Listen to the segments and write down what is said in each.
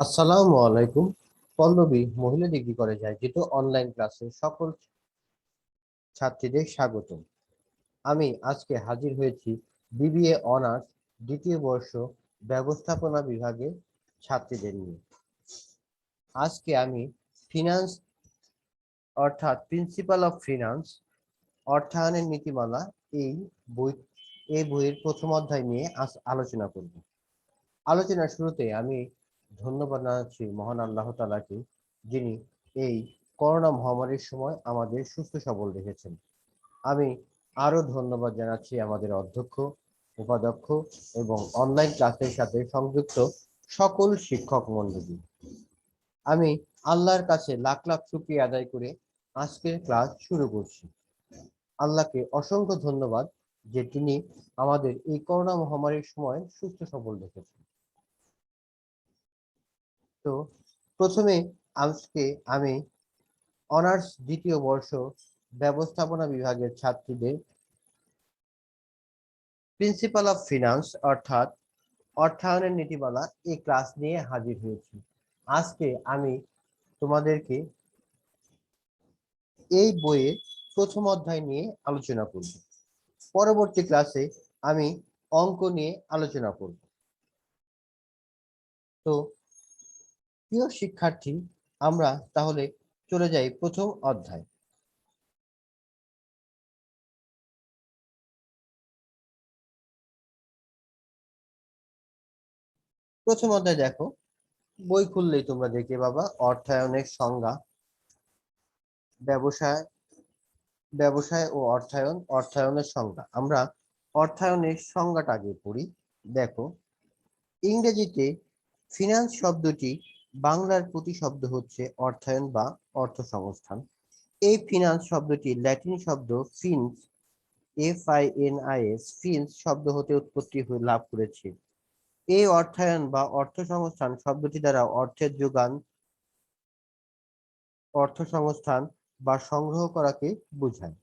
আসসালামু আলাইকুম। পল্লবী মহিলা ডিগ্রি কলেজ আয়োজিত অনলাইন ক্লাসে সকল ছাত্রীদের স্বাগত। আমি আজকে হাজির হয়েছি বিবিএ অনার্স দ্বিতীয় বর্ষ ব্যবস্থাপনা বিভাগে ছাত্রীদের নিয়ে। আজকে আমি ফিনান্স অর্থাৎ প্রিন্সিপাল অফ ফিনান্স অর্থায়নের নীতিমালা এই বই এই বইয়ের প্রথম অধ্যায় নিয়ে আলোচনা করব। আলোচনার শুরুতে আমি ধন্যবাদ জানাচ্ছি মহান আল্লাহ তাআলাকে, যিনি এই করোনা মহামারীর সময় আমাদের সুস্থ সবল রেখেছেন। আমি আরো ধন্যবাদ জানাচ্ছি আমাদের অধ্যক্ষ, উপাধ্যক্ষ এবং অনলাইন ক্লাসের সাথে সংযুক্ত সকল শিক্ষক মণ্ডলী। আমি আল্লাহর কাছে লাখ লাখ শুকরিয়া আদায় করে আজকের ক্লাস শুরু করছি। আল্লাহকে অসংখ্য ধন্যবাদ যে তিনি আমাদের এই করোনা মহামারীর সময় সুস্থ সবল রেখেছেন। তো প্রথমে আজকে আমি অনার্স দ্বিতীয় বর্ষ ব্যবস্থাপনা বিভাগের ছাত্রীদের প্রিন্সিপাল অফ ফিনান্স অর্থাৎ অর্থায়নের নীতিমালা এই ক্লাস নিয়ে হাজির হয়েছি। আজকে আমি তোমাদেরকে এই বইয়ের প্রথম অধ্যায় নিয়ে আলোচনা করব। পরবর্তী ক্লাসে আমি অঙ্ক নিয়ে আলোচনা করব। তো প্রিয় শিক্ষার্থী, আমরা তাহলে চলে যাই প্রথম অধ্যায়। প্রথম অধ্যায় দেখো, বই খুললেই তোমরা দেখে বাবা অর্থায়নের সংজ্ঞা, ব্যবসায় ব্যবসায় ও অর্থায়নের সংজ্ঞা। আমরা অর্থায়নের সংজ্ঞাটা আগে পড়ি। দেখো, ইংরেজিতে ফিনান্স শব্দটি বাংলার প্রতিশব্দ হচ্ছে অর্থায়ন বা অর্থসংস্থান। এই ফিনান্স শব্দটি ল্যাটিন শব্দ ফিনস, ফিনস শব্দ হতে উৎপত্তি লাভ করেছে। এই অর্থায়ন বা অর্থসংস্থান শব্দটি দ্বারা অর্থের যোগান, অর্থসংস্থান বা সংগ্রহ করাকে বোঝায়।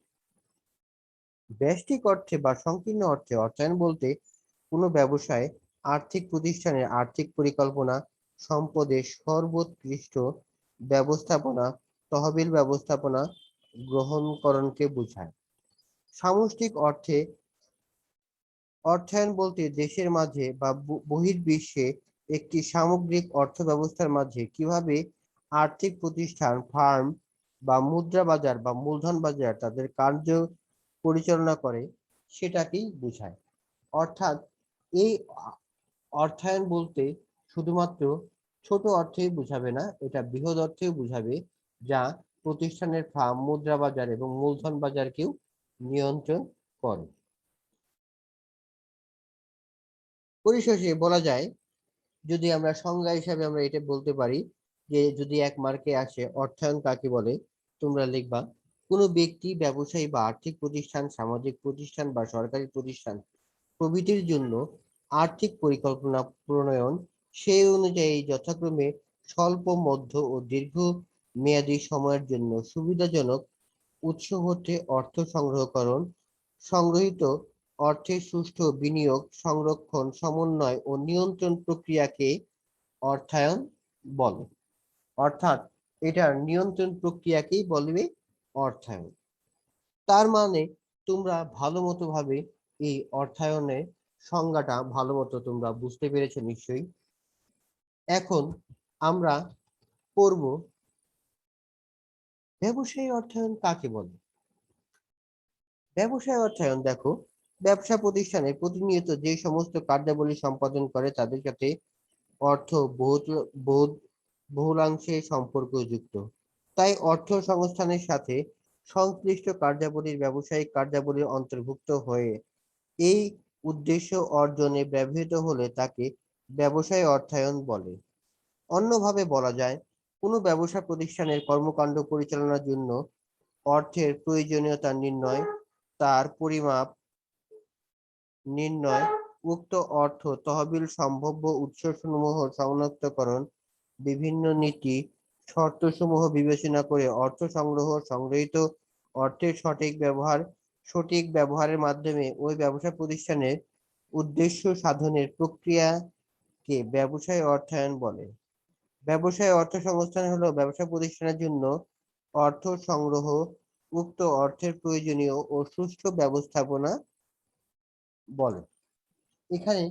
ব্যষ্টিক অর্থে বা সংকীর্ণ অর্থে অর্থায়ন বলতে কোনো ব্যবসায় আর্থিক প্রতিষ্ঠানের আর্থিক পরিকল্পনা, সম্পদের সর্বোৎকৃষ্ট ব্যবস্থাপনা, তহবিল ব্যবস্থাপনা গ্রহণকরণকে বোঝায়। সামষ্টিক অর্থে অর্থায়ন বলতে দেশের মাঝে বা বহির্বিশ্বে একটি সামগ্রিক অর্থ ব্যবস্থার মাঝে কিভাবে আর্থিক প্রতিষ্ঠান, ফার্ম বা মুদ্রা বাজার বা মূলধন বাজার তাদের কার্য পরিচালনা করে সেটাকেই বোঝায়। অর্থাৎ এই অর্থায়ন বলতে শুধুমাত্র ছোট অর্থেই বুঝাবে না, এটা বৃহৎ অর্থেও বুঝাবে, যা প্রতিষ্ঠানের ফার্ম, মুদ্রা বাজার এবং মূলধন বাজারকেও নিয়ন্ত্রণ করে। পরিশেষে বলা যায়, যদি আমরা সংজ্ঞা হিসাবে আমরা এটা বলতে পারি যে যদি এক মার্কে আসে অর্থায়ন কাকে বলে, তোমরা লিখবা কোনো ব্যক্তি, ব্যবসায়ী বা আর্থিক প্রতিষ্ঠান, সামাজিক প্রতিষ্ঠান বা সরকারি প্রতিষ্ঠান প্রভৃতির জন্য আর্থিক পরিকল্পনা প্রণয়ন, সেই অনুযায়ী যথাক্রমে স্বল্প, মধ্য ও দীর্ঘ মেয়াদী সময়ের জন্য সুবিধাজনক উৎস হতে অর্থ সংগ্রহকরণ, সংগ্রহিত অর্থের সুষ্ঠু বিনিয়োগ, সংরক্ষণ, সমন্বয় ও নিয়ন্ত্রণ প্রক্রিয়াকে অর্থায়ন বলে। অর্থাৎ এটার নিয়ন্ত্রণ প্রক্রিয়াকেই বলবে অর্থায়ন। তার মানে তোমরা ভালো মতো ভাবে এই অর্থায়নের সংজ্ঞাটা ভালো মতো তোমরা বুঝতে পেরেছো নিশ্চয়ই। এখন আমরা পড়ব ব্যবসায়ী অর্থায়ন কাকে বলে। ব্যবসায় অর্থায়ন দেখো, ব্যবসা প্রতিষ্ঠানে প্রতিনিয়ত যে সমস্ত কার্যাবলী সম্পাদন করে তাদের সাথে অর্থ বহুলাংশে সম্পর্কযুক্ত। তাই অর্থ সংস্থানের সাথে সংশ্লিষ্ট কার্যাবলীর ব্যবসায়িক কার্যাবলীর অন্তর্ভুক্ত হয়ে এই উদ্দেশ্য অর্জনে ব্যবহৃত হলে তাকে ব্যবসায় অর্থায়ন বলে। অন্যভাবে বলা যায়, কোনো ব্যবসা প্রতিষ্ঠানের কর্মকাণ্ড পরিচালনার জন্য অর্থের প্রয়োজনীয়তা নির্ণয়, তার পরিমাপ নির্ণয়, উক্ত অর্থ তহবিল সম্ভাব্য উৎসসমূহ শনাক্তকরণ, বিভিন্ন নীতি শর্তসমূহ বিবেচনা করে অর্থ সংগ্রহ, সংগৃহীত অর্থের সঠিক ব্যবহারের মাধ্যমে ওই ব্যবসা প্রতিষ্ঠানের উদ্দেশ্য সাধনের প্রক্রিয়াকে ব্যবসায় অর্থায়ন বলে। ব্যবসায় অর্থ সংস্থান হলো ব্যবসা প্রতিষ্ঠানের জন্য অর্থ সংগ্রহ, উক্ত অর্থের প্রয়োজনীয় ও সুষ্ঠু ব্যবস্থাপনা বলে। এখানে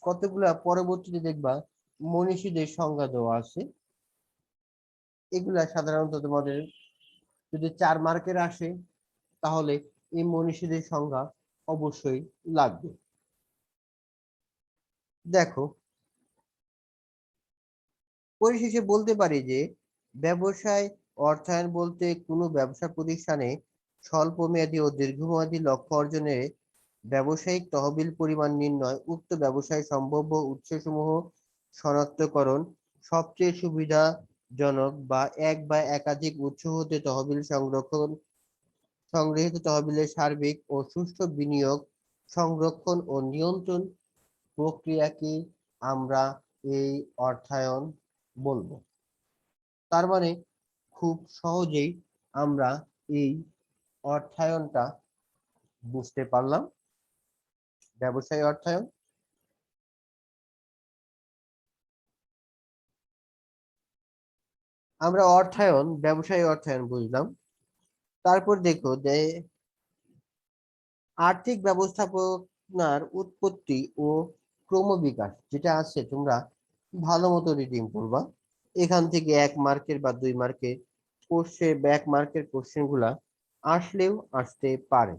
কতগুলা পরবর্তীতে দেখবা মনীষীদের সংজ্ঞা দেওয়া আছে। এগুলা সাধারণত তোমাদের যদি 4 মার্কের আসে তাহলে এই মনীষীদের সংজ্ঞা অবশ্যই লাগবে। দেখো, পরিশেষে বলতে পারি যে ব্যবসায় অর্থায়ন বলতে কোনো ব্যবসা প্রতিষ্ঠানে স্বল্প মেয়াদী ও দীর্ঘমেয়াদী লক্ষ্য অর্জনে ব্যবসায়িক তহবিল পরিমাণ নির্ণয়, উক্ত ব্যবসায় সম্ভাব্য উৎসসমূহ শনাক্তকরণ, সবচেয়ে সুবিধাজনক বা এক বা একাধিক উৎস হতে তহবিল সংগৃহীত তহবিলের সার্বিক ও সুষ্ঠু বিনিয়োগ, সংরক্ষণ ও নিয়ন্ত্রণ প্রক্রিয়াকে আমরা এই অর্থায়ন বলবো। তার মানে খুব সহজেই আমরা এই অর্থায়নটা বুঝতে পারলাম। ব্যবসায়ী অর্থায়ন, আমরা ব্যবসায়ী অর্থায়ন বুঝলাম। তারপর দেখো যে আর্থিক ব্যবস্থাপনার উৎপত্তি ও ক্রমবিকাশ যেটা আছে, তোমরা ভালো মতো রিডিং করবা। এখান থেকে 1 মার্কের বা 2 মার্কের কোশ্চেন, 1 মার্কের কোশ্চেন গুলা আসলেও আসতে পারে।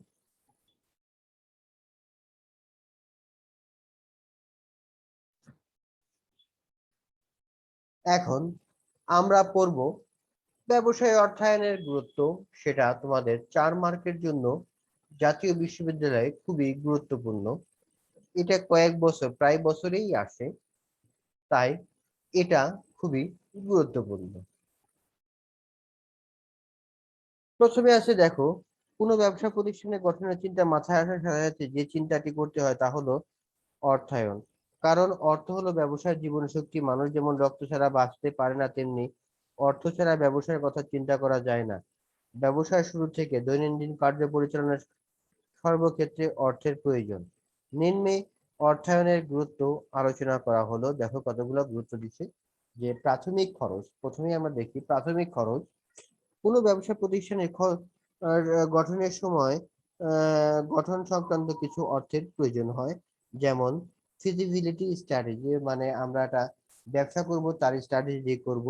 এখন আমরা পড়ব ব্যবসায় অর্থায়নের গুরুত্ব। সেটা তোমাদের 4 মার্কের জন্য জাতীয় বিশ্ববিদ্যালয়ে খুবই গুরুত্বপূর্ণ। এটা কয়েক বছর, প্রায় বছরেই আসে, তাই এটা খুবই গুরুত্বপূর্ণ। প্রথমে আছে দেখো, কোনো ব্যবসা প্রতিষ্ঠানের গঠনের চিন্তা মাথায় আসার সাথে সাথে যে চিন্তাটি করতে হয় তা হলো অর্থায়ন। কারণ অর্থ হলো ব্যবসার জীবন শক্তি। মানুষ যেমন রক্ত ছাড়া বাঁচতে পারে না, তেমনি অর্থ ছাড়া ব্যবসার কথা চিন্তা করা যায় না। ব্যবসার শুরু থেকে দৈনন্দিন কার্য পরিচালনার সর্বক্ষেত্রে অর্থের প্রয়োজন। নিম্নে অর্থায়নের গুরুত্ব আলোচনা করা হলো। দেখো কতগুলো গুরুত্ব দিচ্ছে। যে প্রাথমিক খরচ, প্রথমেই আমরা দেখি প্রাথমিক খরচ। কোনো ব্যবসা প্রতিষ্ঠানের গঠনের সময় গঠন সংক্রান্ত কিছু অর্থের প্রয়োজন হয়। যেমন ফিজিবিলিটি স্ট্র্যাটেজি, মানে আমরা একটা ব্যবসা করব তার স্ট্র্যাটেজি করব,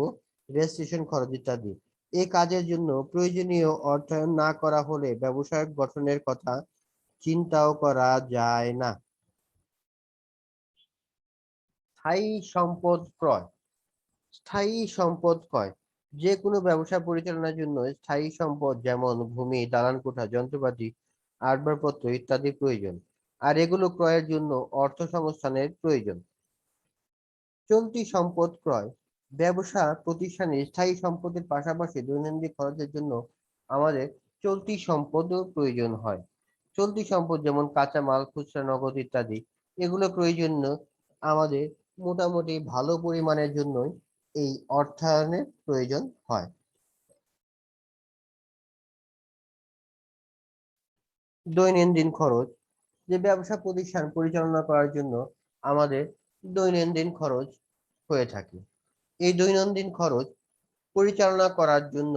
রেজিস্ট্রেশন খরচ ইত্যাদি। এই কাজের জন্য প্রয়োজনীয় অর্থায়ন না করা হলে ব্যবসায়িক গঠনের কথা চিন্তাও করা যায় না। স্থায়ী সম্পদ ক্রয়। স্থায়ী সম্পদ ক্রয়, যে কোনো ব্যবসা পরিচালনার জন্য স্থায়ী সম্পদ যেমন ভূমি, দালানকোঠা, যন্ত্রপাতি, আসবাবপত্র ইত্যাদি প্রয়োজন। আর এগুলো ক্রয়ের জন্য অর্থ সংস্থানের প্রয়োজন। চলতি সম্পদ ক্রয়, ব্যবসা প্রতিষ্ঠানে স্থায়ী সম্পদের পাশাপাশি দৈনন্দিন খরচের জন্য আমাদের চলতি সম্পদও প্রয়োজন হয়। চলতি সম্পদ যেমন কাঁচামাল, খুচরা, নগদ ইত্যাদি, এগুলো প্রয়োজন আমাদের মোটামুটি ভালো পরিমাণের জন্যই এই অর্থায়নের প্রয়োজন হয়। দৈনন্দিন খরচ, যে ব্যবসা প্রতিষ্ঠান পরিচালনা করার জন্য আমাদের দৈনন্দিন খরচ হয়ে থাকে। এই দৈনন্দিন খরচ পরিচালনা করার জন্য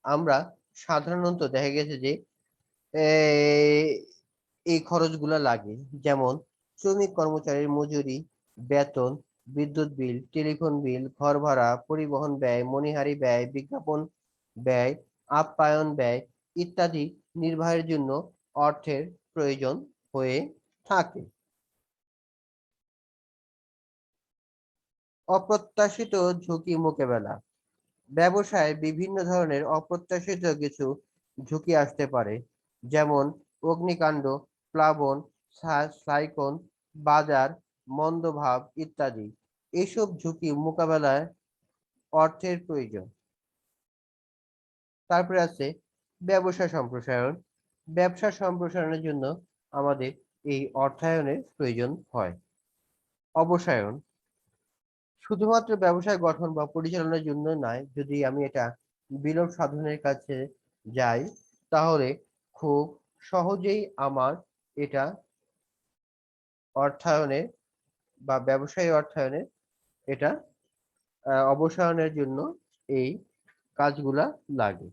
আমরা সাধারণত দেখা গেছে যে এই খরচগুলো লাগে। যেমন শ্রমিক কর্মচারীর মজুরি, বেতন, বিদ্যুৎ বিল, টেলিফোন বিল, ঘর ভাড়া, পরিবহন ব্যয়, মণিহারি ব্যয়, বিজ্ঞাপন ব্যয়, আপ্যায়ন ব্যয় ইত্যাদি নির্বাহের জন্য অর্থের প্রয়োজন হয়ে থাকে। অপ্রত্যাশিত ঝুঁকি মোকাবেলা, ব্যবসায় বিভিন্ন ধরনের অপ্রত্যাশিত কিছু ঝুঁকি আসতে পারে। যেমন অগ্নিকাণ্ড, প্লাবন, সাইক্লোন, বাজার মন্দভাব ইত্যাদি। এসব ঝুঁকি মোকাবেলায় অর্থের প্রয়োজন। তারপরে আছে ব্যবসা সম্প্রসারণ। ব্যবসা সম্প্রসারণের জন্য আমাদের এই অর্থায়নের প্রয়োজন হয়। অবসায়ন, শুধুমাত্র ব্যবসায় গঠন বা পরিচালনার জন্য নয়, যদি আমি এটা বিলোপ সাধনের কাছে যাই তাহলে খুব সহজেই আমার এটা অর্থায়নে বা ব্যবসায়ী অর্থায়নে এটা অবসায়নের জন্য এই কাজগুলা লাগে।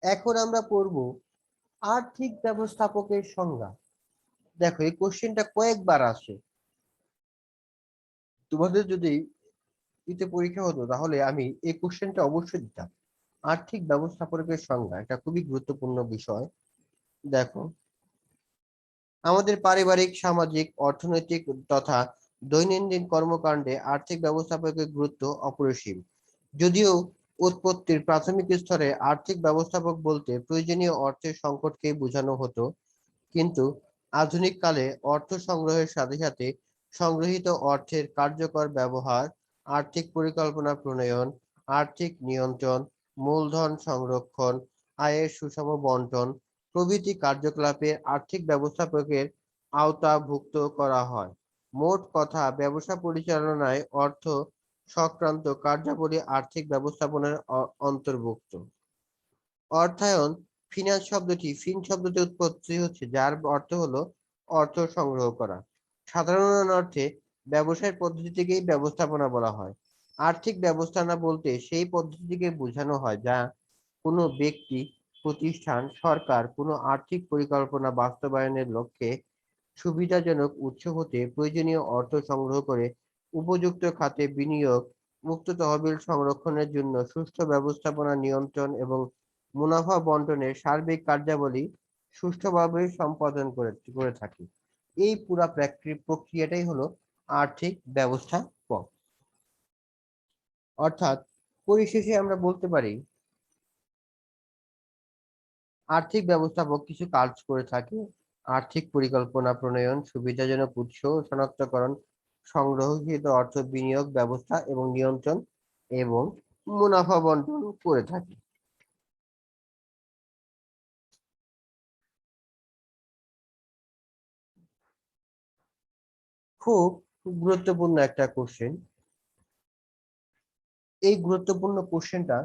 এখন আমরা পড়ব আর্থিক ব্যবস্থাপকের সংজ্ঞা। দেখো, এই কোশ্চেনটা কয়েকবার আসে। তোমাদের যদি ইতে পরীক্ষা হতো তাহলে আমি এই কোশ্চেনটা অবশ্যই দিতাম। আর্থিক ব্যবস্থাপকের সংজ্ঞা এটা খুবই গুরুত্বপূর্ণ বিষয়। দেখো, আমাদের পারিবারিক, সামাজিক, অর্থনৈতিক তথা দৈনন্দিন কর্মকাণ্ডে আর্থিক ব্যবস্থাপকের গুরুত্ব অপরিসীম। যদিও উৎপত্তির প্রাথমিক স্তরে আর্থিক ব্যবস্থাপক বলতে প্রয়োজনীয় অর্থের সংকটকেই বোঝানো হতো, কিন্তু আধুনিক কালে অর্থ সংগ্রহের সাথে সাথে সংগৃহীত অর্থের কার্যকর ব্যবহার, আর্থিক পরিকল্পনা প্রণয়ন, আর্থিক নিয়ন্ত্রণ, মূলধন সংরক্ষণ, আয়ের সুষম বন্টন প্রভৃতি কার্যকলাপে আর্থিক ব্যবস্থাপকের আওতাভুক্ত করা হয়। মোট কথা, ব্যবসা পরিচালনায় অর্থ সংক্রান্ত কার্যাবলী আর্থিক ব্যবস্থাপনার অন্তর্ভুক্ত। অর্থায়ন, ফিনান্স শব্দটি ফিন শব্দটি উৎপত্তি হচ্ছে, যার অর্থ হলো অর্থ সংগ্রহ করা। সাধারণ অর্থে ব্যবসায়ের পদ্ধতিকেই ব্যবস্থাপনা বলা হয়। আর্থিক ব্যবস্থাপনা বলতে সেই পদ্ধতিকে বোঝানো হয় যা কোনো ব্যক্তি, প্রতিষ্ঠান, সরকার কোনো আর্থিক পরিকল্পনা বাস্তবায়নের লক্ষ্যে সুবিধাজনক উৎস হতে প্রয়োজনীয় অর্থ সংগ্রহ করে উপযুক্ত খাতে বিনিয়োগ, মুক্ত তহবিল সংরক্ষণের জন্য সুষ্ঠু ব্যবস্থাপনা, নিয়ন্ত্রণ এবং মুনাফা বন্টনের সার্বিক কার্যাবলী সুষ্ঠুভাবে সম্পাদন করে করে থাকে। এই পুরা প্রক্রিয়াটাই হলো আর্থিক ব্যবস্থাপক। অর্থাৎ পরিশেষে আমরা বলতে পারি আর্থিক ব্যবস্থাপক কিছু কাজ করে থাকে: আর্থিক পরিকল্পনা প্রণয়ন, সুবিধাজনক উৎস শনাক্তকরণ, সংগ্রহকৃত অর্থ বিনিয়োগ ব্যবস্থা এবং নিয়ন্ত্রণ এবং মুনাফা বন্টন করে থাকে। খুব গুরুত্বপূর্ণ একটা কোশ্চেন। এই গুরুত্বপূর্ণ কোশ্চেনটা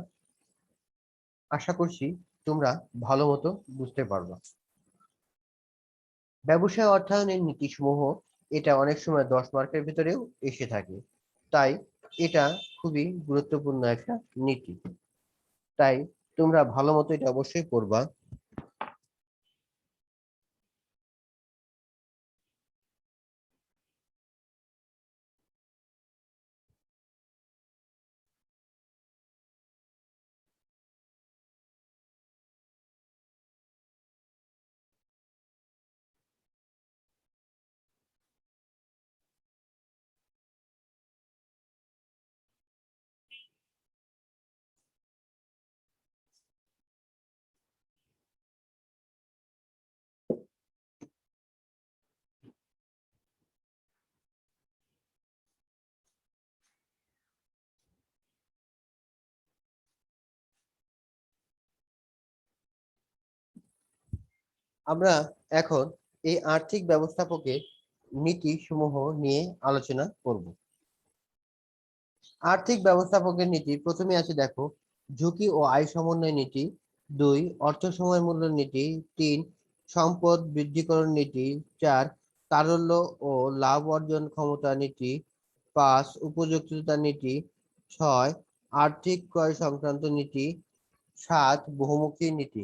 আশা করছি তোমরা ভালো মতো বুঝতে পারবা। ব্যবসায় অর্থায়নের নীতিসমূহ, এটা অনেক সময় 10 মার্কের ভিতরেও এসে থাকে। তাই এটা খুবই গুরুত্বপূর্ণ একটা নীতি। তাই তোমরা ভালো মতো এটা অবশ্যই পড়বা। আমরা এখন এই আর্থিক ব্যবস্থাপকের নীতি সমূহ নিয়ে আলোচনা করব। আর্থিক ব্যবস্থাপকের নীতি প্রথমে আছে, দেখো, ঝুঁকি ও আয় সমন্বয় নীতি। 2, অর্থ সময় মূল্য নীতি। 3, সম্পদ বৃদ্ধিকরণ নীতি। 4, তারল্য ও লাভ অর্জন ক্ষমতা নীতি। 5, উপযুক্ততা নীতি। 6, আর্থিক ক্রয় সংক্রান্ত নীতি। 7, বহুমুখী নীতি।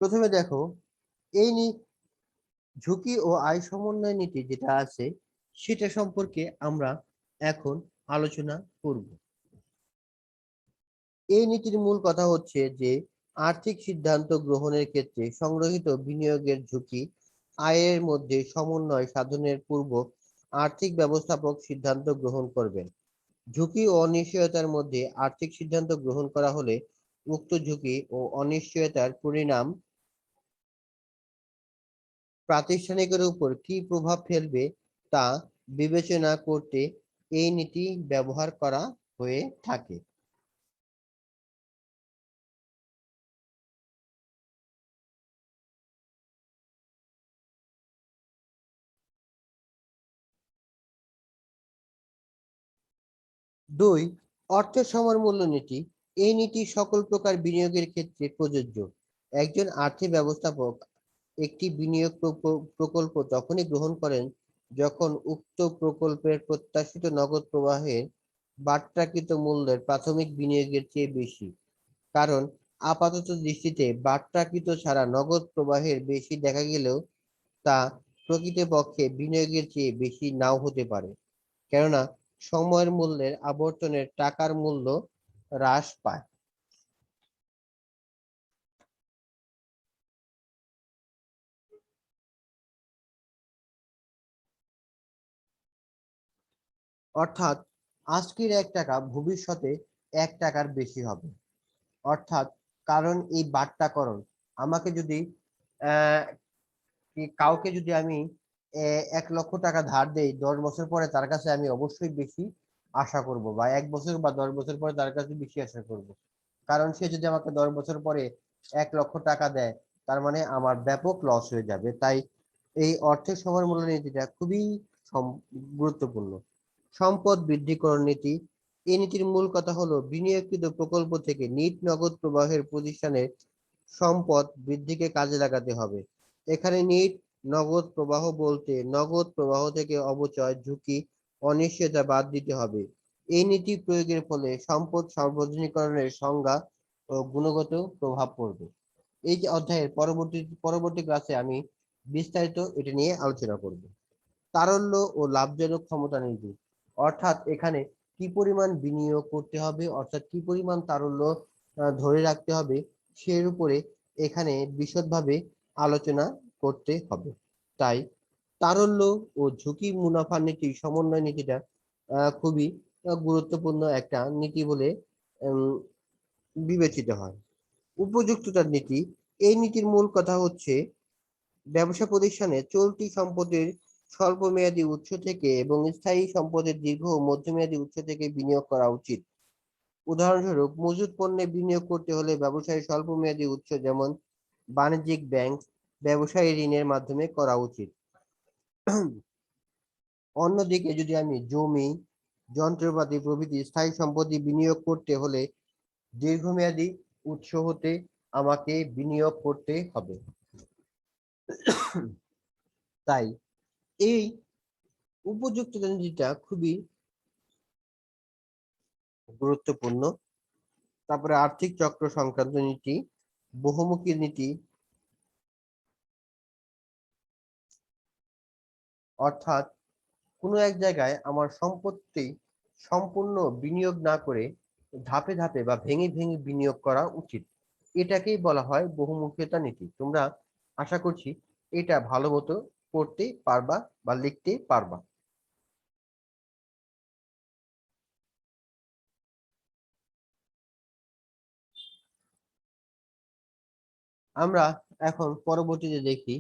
প্রথমে দেখো, এই ঝুঁকি ও আয় সমন্বয় নীতি যেটা আছে সেটা সম্পর্কে আমরা এখন আলোচনা করব। এই নীতির মূল কথা হচ্ছে যে আর্থিক সিদ্ধান্ত গ্রহণের ক্ষেত্রে সংগৃহীত বিনিয়োগের ঝুঁকি আয়ের মধ্যে সমন্বয় সাধনের পূর্ব আর্থিক ব্যবস্থাপক সিদ্ধান্ত গ্রহণ করবেন। ঝুঁকি ও অনিশ্চয়তার মধ্যে আর্থিক সিদ্ধান্ত গ্রহণ করা হলে উক্ত ঝুঁকি ও অনিশ্চয়তার পরিণাম প্রাতিষ্ঠানিকের উপর কি প্রভাব ফেলবে তা বিবেচনা করতে এই নীতি ব্যবহার করা হয়ে থাকে। 2, অর্থের সময় মূল্য নীতি। এই নীতি সকল প্রকার বিনিয়োগের ক্ষেত্রে প্রযোজ্য। একজন আর্থিক ব্যবস্থাপক একটি বিনিয়োগ প্রকল্প তখনই গ্রহণ করেন যখন উক্ত প্রকল্পের প্রত্যাশিত নগদ প্রবাহের বাট্টাকৃত মূল্যের প্রাথমিক বিনিয়োগের চেয়ে বেশি। কারণ আপাতত দৃষ্টিতে বাট্টাকৃত ছাড়া নগদ প্রবাহের বেশি দেখা গেলেও তা প্রকৃতপক্ষে বিনিয়োগের চেয়ে বেশি নাও হতে পারে, কেননা সময়ের মূল্যের আবর্তনের টাকার মূল্য হ্রাস পায়। অর্থাৎ আজকের 1 টাকা ভবিষ্যতে 1 টাকার বেশি হবে। অর্থাৎ কারণ এই বাট্টাকরণ আমাকে যদি আহ কাউকে যদি আমি 1 লক্ষ টাকা ধার দেই, 10 বছর পরে তার কাছে আমি অবশ্যই বেশি আশা করব, বা 1 বছর বা 10 বছর পরে তার কাছে বেশি আশা করব। কারণ সে যদি আমাকে 10 বছর পরে 1 লক্ষ টাকা দেয়, তার মানে আমার ব্যাপক লস হয়ে যাবে। তাই এই অর্থের সময় মূল্য নীতিটা খুবই গুরুত্বপূর্ণ। সম্পদ বৃদ্ধিকরণ নীতি। এই নীতির মূল কথা হলো বিনিয়োগকৃত প্রকল্প থেকে নিট নগদ প্রবাহের প্রতিষ্ঠানের সম্পদ বৃদ্ধিকে কাজে লাগাতে হবে। এখানে নিট নগদ প্রবাহ বলতে নগদ প্রবাহ থেকে অবচয়, ঝুঁকি, অনিশ্চয়তা বাদ দিতে হবে। এই নীতি প্রয়োগের ফলে সম্পদ সার্বজনীকরণের সংজ্ঞা ও গুণগত প্রভাব পড়বে। এই যে অধ্যায়ের পরবর্তী ক্লাসে আমি বিস্তারিত এটা নিয়ে আলোচনা করব। তারল্য ও লাভজনক ক্ষমতা নীতি, অর্থাৎ এখানে কি পরিমাণ বিনিয়োগ করতে হবে, অর্থাৎ কি পরিমাণ তারল্য ধরে রাখতে হবে, সের উপরে এখানে বিশদভাবে আলোচনা করতে হবে। তাই তারল্য ও ঝুঁকি মুনাফা নীতি সমন্বয় নীতিটা খুবই গুরুত্বপূর্ণ একটা নীতি বলে বিবেচিত হয়। উপযুক্ততার নীতি। এই নীতির মূল কথা হচ্ছে ব্যবসা প্রতিষ্ঠানে চলতি সম্পদের স্বল্পমেয়াদী উৎস থেকে এবং স্থায়ী সম্পদের দীর্ঘ ও মধ্যমেয়াদী উৎস থেকে বিনিয়োগ করা উচিত। উদাহরণস্বরূপ, মজুত পণ্যে বিনিয়োগ করতে হলে ব্যবসায়ী স্বল্পমেয়াদী উৎস যেমন বাণিজ্যিক ব্যাংক, ব্যবসায়ী ঋণের মাধ্যমে করা উচিত। অন্যদিকে যদি আমি জমি, যন্ত্রপাতি প্রভৃতি স্থায়ী সম্পত্তি বিনিয়োগ করতে হলে দীর্ঘমেয়াদী উৎস হতে আমাকে বিনিয়োগ করতে হবে। তাই এই উপযুক্ত নীতিটা খুবই গুরুত্বপূর্ণ। তারপরে আর্থিক চক্র সংক্রান্ত নীতি, বহুমুখী নীতি, অর্থাৎ কোনো এক জায়গায় আমার সম্পত্তি সম্পূর্ণ বিনিয়োগ না করে ধাপে ধাপে বা ভেঙে ভেঙে বিনিয়োগ করা উচিত। এটাকেই বলা হয় বহুমুখিতা নীতি। তোমরা আশা করছি এটা ভালো মতো পড়তে পারবা বা লিখতে পারবা। আমরা এখন পরবর্তীতে দেখি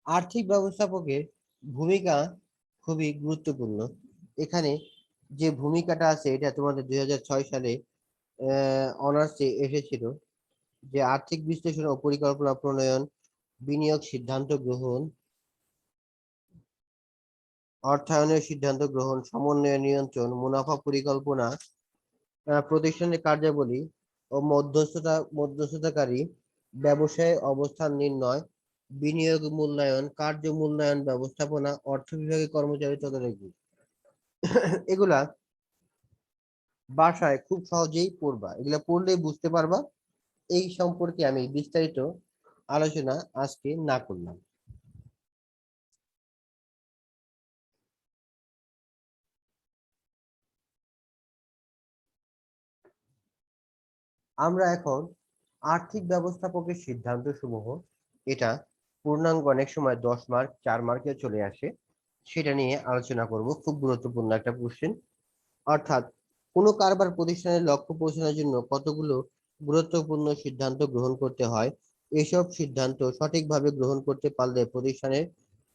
আর্থিক ব্যবস্থাপকের ভূমিকা খুবই গুরুত্বপূর্ণ। এখানে যে ভূমিকাটা আছে এটা তোমাদের 2006 সালে অনার্সে এসেছিল, যে আর্থিক বিশ্লেষণ ও পরিকল্পনা প্রণয়ন, বিনিয়োগ সিদ্ধান্ত গ্রহণ, অর্থায়নের সিদ্ধান্ত গ্রহণ, সমন্বয় নিয়ন্ত্রণ, মুনাফা পরিকল্পনা, প্রতিষ্ঠানের কার্যাবলী ও মধ্যস্থতাকারী, ব্যবসায় অবস্থান নির্ণয়, বিনিয়োগ মূল্যায়ন, কার্য মূল্যায়ন, ব্যবস্থাপনা, অর্থ বিভাগের কর্মচারী তদারকি। এগুলা বাসায় খুব সহজেই পড়বা, এগুলা পড়লেই বুঝতে পারবা। এই সম্পর্কে আমি বিস্তারিত আলোচনা আজকে না করলাম। আমরা এখন আর্থিক ব্যবস্থাপকের সিদ্ধান্ত সমূহ, এটা পূর্ণাঙ্গ অনেক সময় 10 মার্ক 4 মার্কে চলে আসে, সেটা নিয়ে আলোচনা করব। খুব গুরুত্বপূর্ণ একটা কোশ্চেন। অর্থাৎ কোনো কারবার প্রতিষ্ঠানের লক্ষ্য পৌঁছানোর জন্য কতগুলো গুরুত্বপূর্ণ সিদ্ধান্ত গ্রহণ করতে হয়। এসব সিদ্ধান্ত সঠিকভাবে গ্রহণ করতে পারলে প্রতিষ্ঠানের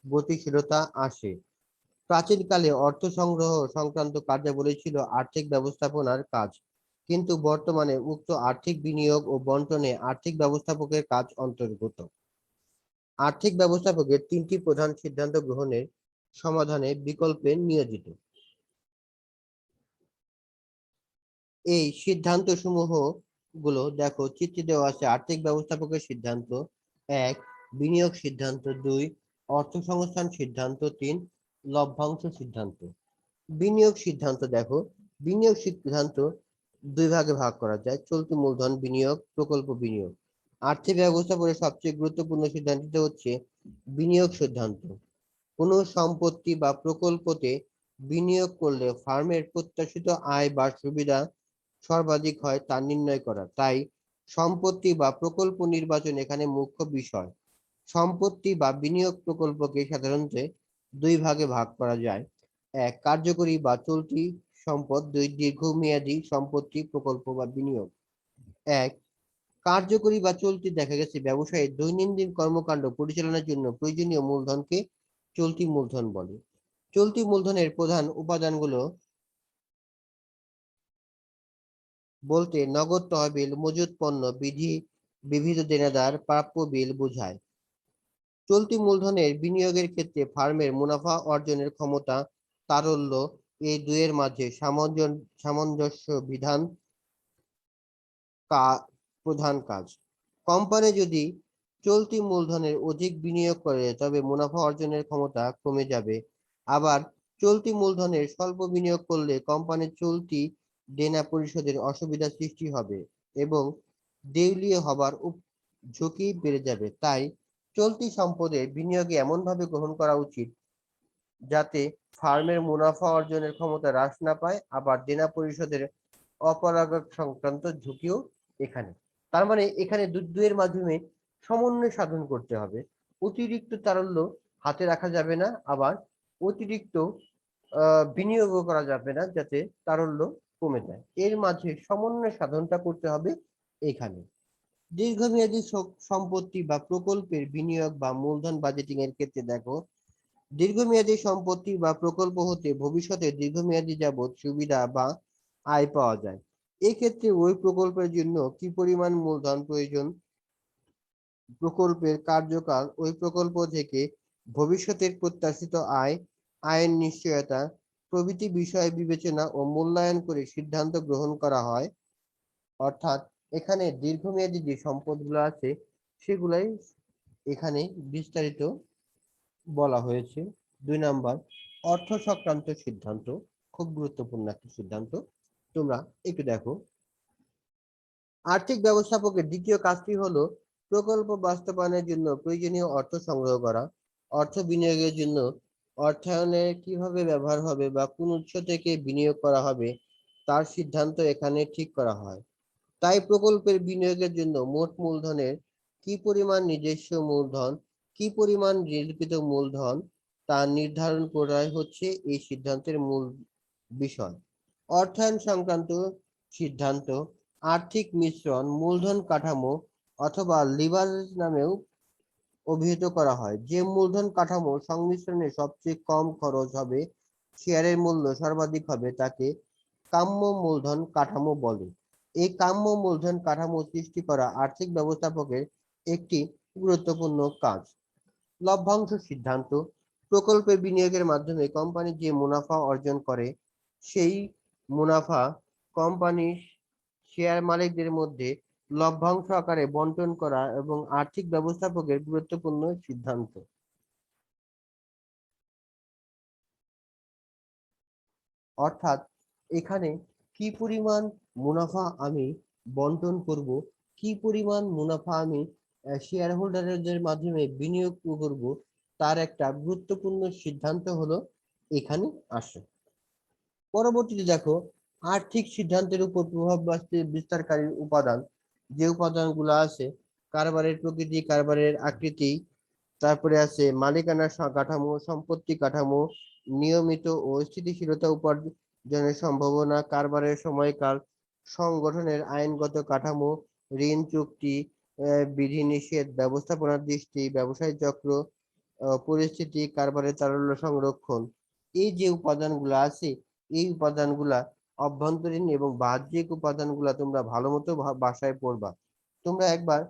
গতিশীলতা আসে। প্রাচীনকালে অর্থ সংগ্রহ সংক্রান্ত কার্যাবলী ছিল আর্থিক ব্যবস্থাপনার কাজ, কিন্তু বর্তমানে উক্ত আর্থিক বিনিয়োগ ও বন্টনে আর্থিক ব্যবস্থাপকের কাজ অন্তর্ভুক্ত। আর্থিক ব্যবস্থাপকের 3টি প্রধান সিদ্ধান্ত গ্রহণের সমাধানে বিকল্পে নিয়োজিত। এই সিদ্ধান্ত সমূহ গুলো দেখো, চিত্রে দেওয়া আছে। আর্থিক ব্যবস্থাপকের সিদ্ধান্ত: 1, বিনিয়োগ সিদ্ধান্ত; 2, অর্থ সংস্থান সিদ্ধান্ত; 3, লভ্যাংশ সিদ্ধান্ত। বিনিয়োগ সিদ্ধান্ত দেখো, বিনিয়োগ সিদ্ধান্ত দুই ভাগে ভাগ করা যায়: চলতি মূলধন বিনিয়োগ, প্রকল্প বিনিয়োগ। আর্থিক ব্যবস্থাপনার সবচেয়ে গুরুত্বপূর্ণ সিদ্ধান্তটি হচ্ছে বিনিয়োগ সিদ্ধান্ত। কোনো সম্পত্তি বা প্রকল্পতে বিনিয়োগ করলে ফার্মের প্রত্যাশিত আয় বা সুবিধা সর্বাধিক হয় তা নির্ণয় করা। তাই সম্পত্তি বা প্রকল্প নির্বাচন এখানে মুখ্য বিষয়। সম্পত্তি বা বিনিয়োগ প্রকল্পকে সাধারণত দুই ভাগে ভাগ করা যায়: 1, কার্যকরী বা চলতি সম্পদ; 2, দীর্ঘমেয়াদী সম্পত্তি, প্রকল্প বা বিনিয়োগ। 1, কার্যকরী বা চলতি দেখা গেছে ব্যবসায়ের দৈনন্দিন কর্মকাণ্ড পরিচালনার জন্য প্রয়োজনীয় মূলধনকে চলতি মূলধন বলে। চলতি মূলধনের প্রধান উপাদানগুলো বলতে নগদ তহবিল, মজুত পণ্য, বিবিধ দেনাদার, প্রাপ্য বিল বোঝায়। চলতি মূলধনের বিনিয়োগের ক্ষেত্রে ফার্মের মুনাফা অর্জনের ক্ষমতা, তারল্য, এই দুয়ের মাঝে সামঞ্জস্য বিধান প্রধান কাজ। কোম্পানি যদি চলতি মূলধনের অধিক বিনিয়োগ করে তবে মুনাফা অর্জনের ক্ষমতা কমে যাবে। আবার চলতি মূলধনের স্বল্প বিনিয়োগ করলে কোম্পানির চলতি দেনা পরিশোধের অসুবিধা সৃষ্টি হবে এবং দেউলিয়া হবার ঝুঁকি বেড়ে যাবে। তাই চলতি সম্পদের বিনিয়োগে এমনভাবে গ্রহণ করা উচিত যাতে ফার্মের মুনাফা অর্জনের ক্ষমতা হ্রাস না পায়, আবার দেনা পরিশোধের অপারগতা সংক্রান্ত ঝুঁকিও এখানে। তার মানে এখানে দুয়ের মাধ্যমে সমন্বয় সাধন করতে হবে। অতিরিক্ত তারল্য হাতে রাখা যাবে না, আবার অতিরিক্ত বিনিয়োগও করা যাবে না যাতে তারল্য কমে যায়। এর মাঝে সমন্বয় সাধনটা করতে হবে এখানে। দীর্ঘমেয়াদী সম্পত্তি বা প্রকল্পের বিনিয়োগ বা মূলধন বাজেটিং এর ক্ষেত্রে দেখো, দীর্ঘমেয়াদী সম্পত্তি বা প্রকল্প হতে ভবিষ্যতে দীর্ঘমেয়াদী যাবৎ সুবিধা বা আয় পাওয়া যায়। এক্ষেত্রে ওই প্রকল্পের জন্য কি পরিমাণ মূলধন প্রয়োজন, প্রকল্পের কার্যকাল, ওই প্রকল্প থেকে ভবিষ্যতের প্রত্যাশিত আয়, আয়ের নিশ্চয়তা প্রভৃতি বিষয় বিবেচনা ও মূল্যায়ন করে সিদ্ধান্ত গ্রহণ করা হয়। অর্থাৎ এখানে দীর্ঘমেয়াদী যে সম্পদগুলো আছে সেগুলাই এখানে বিস্তারিত বলা হয়েছে। 2 নাম্বার, অর্থ সংক্রান্ত সিদ্ধান্ত, খুব গুরুত্বপূর্ণ একটা সিদ্ধান্ত। তোমরা একটু দেখো, আর্থিক ব্যবস্থাপকের দ্বিতীয় কাজটি হলো প্রকল্প বাস্তবায়নের জন্য প্রয়োজনীয় অর্থ সংগ্রহ করা। অর্থ বিনিয়োগের জন্য অর্থায়নে কিভাবে ব্যবহার হবে বা কোন উৎস থেকে বিনিয়োগ করা হবে তার সিদ্ধান্ত এখানে ঠিক করা হয়। তাই প্রকল্পের বিনিয়োগের জন্য মোট মূলধনের কি পরিমাণ নিজস্ব মূলধন, কি পরিমাণ ঋণকৃত মূলধন তা নির্ধারণ করাই হচ্ছে এই সিদ্ধান্তের মূল বিষয়। অর্থায়ন সংক্রান্ত সিদ্ধান্ত আর্থিক মিশ্রণ, মূলধন কাঠামো অথবা লিভারেজ নামেও অভিহিত করা হয়। যে মূলধন কাঠামো সংমিশ্রণে সবচেয়ে কম খরচ হবে, শেয়ারের মূল্য সর্বাধিক হবে, তাকে কাম্য মূলধন কাঠামো বলে। এই কাম্য মূলধন কাঠামো সৃষ্টি করা আর্থিক ব্যবস্থাপকের একটি গুরুত্বপূর্ণ কাজ। লভ্যাংশ সিদ্ধান্ত, প্রকল্পের বিনিয়োগের মাধ্যমে কোম্পানি যে মুনাফা অর্জন করে সেই মুনাফা কোম্পানির শেয়ার মালিকদের মধ্যে লভ্যাংশ আকারে বন্টন করা এবং আর্থিক ব্যবস্থাপকের গুরুত্বপূর্ণ সিদ্ধান্ত। অর্থাৎ এখানে কি পরিমাণ মুনাফা আমি বন্টন করব, কি পরিমাণ মুনাফা আমি শেয়ার হোল্ডারদের মাধ্যমে বিনিয়োগ করব, তার একটা গুরুত্বপূর্ণ সিদ্ধান্ত হলো এখানে আসে। পরবর্তীতে দেখো, আর্থিক সিদ্ধান্তের উপর প্রভাব বিস্তারকারী উপাদান, যে উপাদানগুলো আছে: কারবারের প্রকৃতি, কারবারের আকৃতি, তারপরে আছে মালিকানা কাঠামো, সম্পত্তি কাঠামো, নিয়মিত ও স্থিতিশীলতা উপার্জনের সম্ভাবনা, কারবারের সময়কাল, সংগঠনের আইনগত কাঠামো, ঋণ চুক্তি, বিধিনিষেধ, ব্যবস্থাপনার দৃষ্টি, ব্যবসায় চক্র, পরিস্থিতি, কারবারের তারল্য সংরক্ষণ। এই যে উপাদানগুলো আছে, এই উপাদানগুলা অভ্যন্তরীণ এবং বাহ্যিক উপাদানগুলা তোমরা ভালো মতো বাসায় পড়বা। তোমরা একবার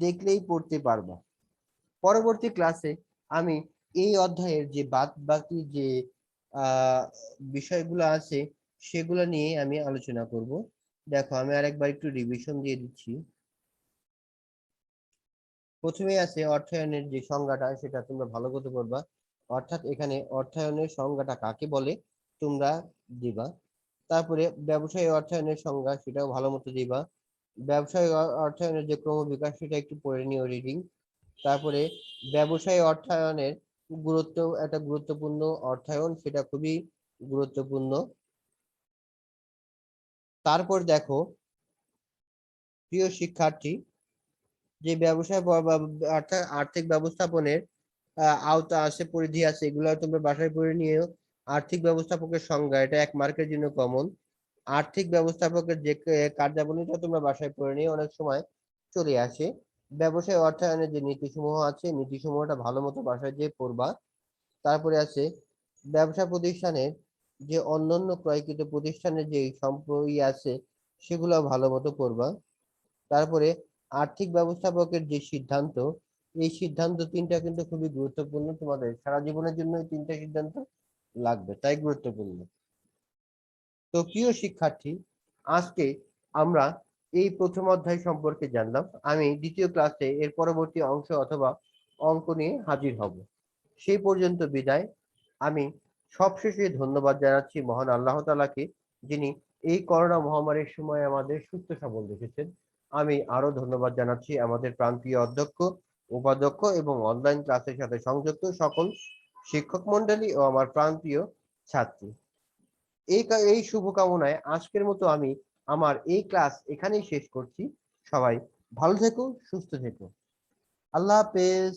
দেখলেই পড়তে পারবা। পরবর্তী ক্লাসে আমি এই অধ্যায়ের যে বাদ বাকি যে আহ বিষয়গুলো আছে সেগুলো নিয়ে আমি আলোচনা করব। দেখো, আমি আরেকবার একটু রিভিশন দিয়ে দিচ্ছি। প্রথমে আছে অর্থায়নের যে সংজ্ঞাটা, সেটা তোমরা ভালো করে পড়বা। অর্থাৎ এখানে অর্থায়নের সংজ্ঞাটা কাকে বলে তোমরা দিবা। তারপরে ব্যবসায়ী অর্থায়নের সংজ্ঞা, সেটাও ভালো মতো দিবা। ব্যবসায়ী অর্থায়নের যে ক্রমবিকাশ, সেটা একটু পড়ে নিও, রিডিং। তারপরে ব্যবসায়ী অর্থায়নের গুরুত্ব, একটা গুরুত্বপূর্ণ অর্থায়ন, সেটা খুবই গুরুত্বপূর্ণ। তারপর দেখো, প্রিয় শিক্ষার্থী, যে ব্যবসায় অর্থাৎ আর্থিক ব্যবস্থাপনের আওতা আছে, পরিধি আছে, এগুলো তোমরা বাসায় পড়ে নিয়েও। আর্থিক ব্যবস্থাপকের সংজ্ঞা, এটা 1 মার্কের জন্য কমন। আর্থিক ব্যবস্থাপকের যে কার্যাবলীটা তোমরা বাসায় পড়ে নিয়ে, অনেক সময় চলে আসে। ব্যবসায় অর্থায়নের যে নীতিসমূহ আছে, নীতিসমূহটা ভালো মতো বাসায় যেয়ে পড়বা। তারপরে আছে ব্যবসা প্রতিষ্ঠানের যে অন্যান্য ক্রয়কৃত প্রতিষ্ঠানের যে সম্পত্তি আছে, সেগুলো ভালো মতো পড়বা। তারপরে আর্থিক ব্যবস্থাপকের যে সিদ্ধান্ত, এই সিদ্ধান্ত 3টা কিন্তু খুবই গুরুত্বপূর্ণ, তোমাদের সারা জীবনের জন্য এই 3টা সিদ্ধান্ত লাগবে, তাই গুরুত্বপূর্ণ। তো প্রিয় শিক্ষার্থী, আজকে আমরা এই প্রথম অধ্যায় সম্পর্কে জানলাম। আমি দ্বিতীয় ক্লাসে এর পরবর্তী অংশ অথবা অঙ্ক নিয়ে হাজির হব। সেই পর্যন্ত বিদায়। আমি সবশেষে ধন্যবাদ জানাচ্ছি মহান আল্লাহ তাআলাকে, যিনি এই করোনা মহামারীর সময় আমাদের সুস্থ সবল রেখেছেন। আমি আরো ধন্যবাদ জানাচ্ছি আমাদের প্রান্তীয় অধ্যক্ষ, উপাধ্যক্ষ এবং অনলাইন ক্লাসের সাথে সংযুক্ত সকল শিক্ষক মন্ডলী ও আমার প্রান্তীয় ছাত্রী। এই শুভকামনায় আজকের মতো আমি আমার এই ক্লাস এখানেই শেষ করছি। সবাই ভালো থেকো, সুস্থ থেকো। আল্লাহ হাফেজ।